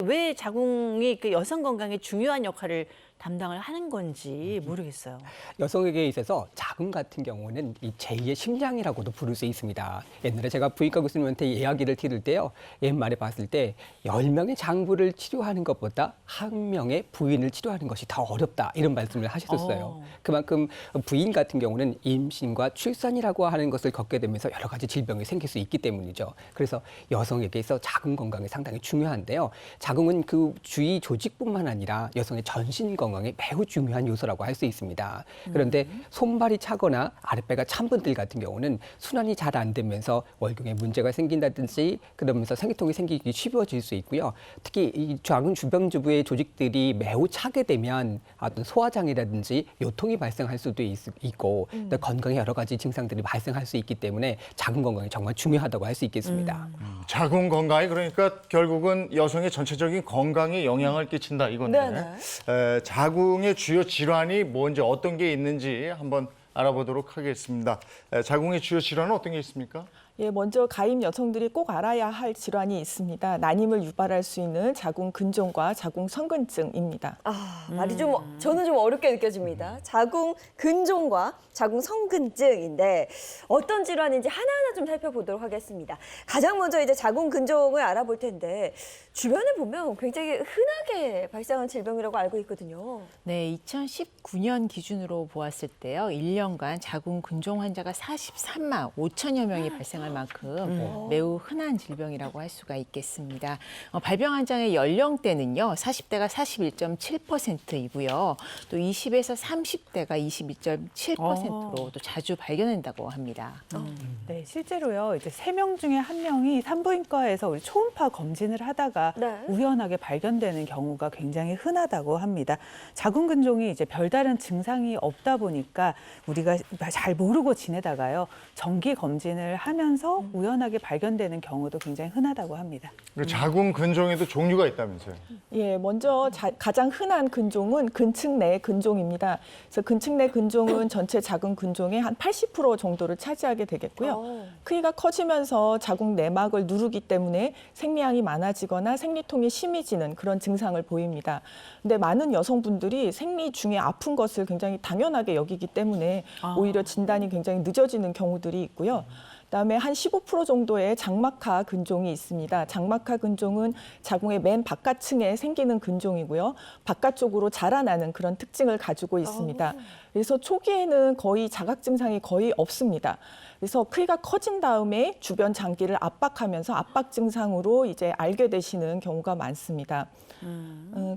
왜 자궁이 그 여성 건강에 중요한 역할을 담당을 하는 건지 모르겠어요. 여성에게 있어서 자궁 같은 경우는 이 제2의 심장이라고도 부를 수 있습니다. 옛날에 제가 부인과 교수님한테 이야기를 드릴 때요. 옛말에 봤을 때 10명의 장부를 치료하는 것보다 1명의 부인을 치료하는 것이 더 어렵다. 이런 말씀을 하셨었어요. 그만큼 부인 같은 경우는 임신과 출산이라고 하는 것을 겪게 되면서 여러 가지 질병이 생길 수 있기 때문이죠. 그래서 여성에게 있어 자궁 건강이 상당히 중요한데요. 자궁은 그 주위 조직뿐만 아니라 여성의 전신 건강에 매우 중요한 요소라고 할 수 있습니다. 그런데 손발이 차거나 아랫배가 찬 분들 같은 경우는 순환이 잘 안 되면서 월경에 문제가 생긴다든지 그러면서 생리통이 생기기 쉬워질 수 있고요. 특히 이 자궁 주변 주부의 조직들이 매우 차게 되면 어떤 소화장애라든지 요통이 발생할 수도 있고 또 건강에 여러 가지 증상들이 발생할 수 있기 때문에 자궁 건강이 정말 중요하다고 할 수 있겠습니다. 자궁 건강이 그러니까 결국은 여성의 전체적인 건강에 영향을 끼친다 이건데 자궁의 주요 질환이 뭔지 어떤 게 있는지 한번 알아보도록 하겠습니다. 자궁의 주요 질환은 어떤 게 있습니까? 예, 먼저 가임 여성들이 꼭 알아야 할 질환이 있습니다. 난임을 유발할 수 있는 자궁 근종과 자궁 성근증입니다. 말이 저는 좀 어렵게 느껴집니다. 자궁 근종과 자궁 성근증인데 어떤 질환인지 하나하나 좀 살펴보도록 하겠습니다. 가장 먼저 이제 자궁 근종을 알아볼 텐데 주변에 보면 굉장히 흔하게 발생하는 질병이라고 알고 있거든요. 네, 2019년 기준으로 보았을 때요. 1년간 자궁 근종 환자가 43만 5천여 명이 발생할 만큼 매우 흔한 질병이라고 할 수가 있겠습니다. 발병 환자의 연령대는요. 40대가 41.7%이고요. 또 20에서 30대가 22.7%로 또 자주 발견된다고 합니다. 네, 실제로요. 이제 3명 중에 1명이 산부인과에서 우리 초음파 검진을 하다가 우연하게 발견되는 경우가 굉장히 흔하다고 합니다. 자궁 근종이 이제 별다른 증상이 없다 보니까 우리가 잘 모르고 지내다가요. 정기 검진을 하면서 우연하게 발견되는 경우도 굉장히 흔하다고 합니다. 자궁 근종에도 종류가 있다면서요? 예, 먼저 가장 흔한 근종은 근층 내 근종입니다. 그래서 근층 내 근종은 전체 자궁 근종의 한 80% 정도를 차지하게 되겠고요. 크기가 커지면서 자궁 내막을 누르기 때문에 생리량이 많아지거나 생리통이 심해지는 그런 증상을 보입니다. 근데 많은 여성분들이 생리 중에 아픈 것을 굉장히 당연하게 여기기 때문에 오히려 진단이 굉장히 늦어지는 경우들이 있고요. 그다음에 한 15% 정도의 장막하 근종이 있습니다. 장막하 근종은 자궁의 맨 바깥층에 생기는 근종이고요. 바깥쪽으로 자라나는 그런 특징을 가지고 있습니다. 그래서 초기에는 거의 자각 증상이 거의 없습니다. 그래서 크기가 커진 다음에 주변 장기를 압박하면서 압박 증상으로 이제 알게 되시는 경우가 많습니다.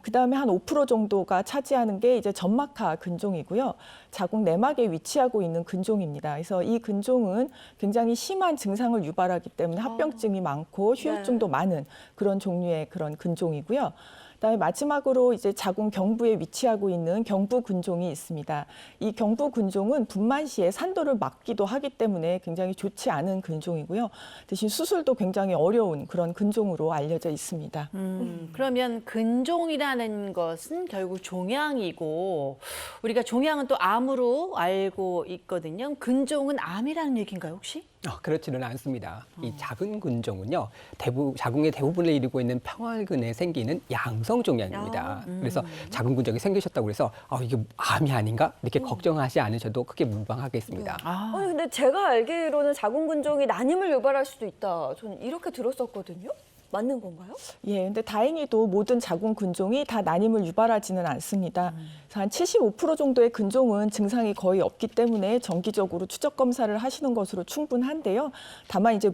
그다음에 한 5% 정도가 차지하는 게 이제 점막하 근종이고요. 자궁 내막에 위치하고 있는 근종입니다. 그래서 이 근종은 굉장히 심한 증상을 유발하기 때문에 합병증이 많고 휴유증도 많은 그런 종류의 그런 근종이고요. 그다음에 마지막으로 이제 자궁 경부에 위치하고 있는 경부 근종이 있습니다. 이 경부 근종은 분만 시에 산도를 막기도 하기 때문에 굉장히 좋지 않은 근종이고요. 대신 수술도 굉장히 어려운 그런 근종으로 알려져 있습니다. 그러면 근종이라는 것은 결국 종양이고 우리가 종양은 또 암으로 알고 있거든요. 근종은 암이라는 얘기인가요, 혹시? 그렇지는 않습니다. 이 자궁 근종은요, 자궁의 대부분을 이루고 있는 평활근에 생기는 양성 종양입니다. 그래서 자궁 근종이 생기셨다고 해서 이게 암이 아닌가 이렇게 걱정하지 않으셔도 크게 무방하겠습니다. 근데 제가 알기로는 자궁 근종이 난임을 유발할 수도 있다. 저는 이렇게 들었었거든요. 맞는 건가요? 예, 근데 다행히도 모든 자궁 근종이 다 난임을 유발하지는 않습니다. 그래서 한 75% 정도의 근종은 증상이 거의 없기 때문에 정기적으로 추적 검사를 하시는 것으로 충분한데요. 다만 이제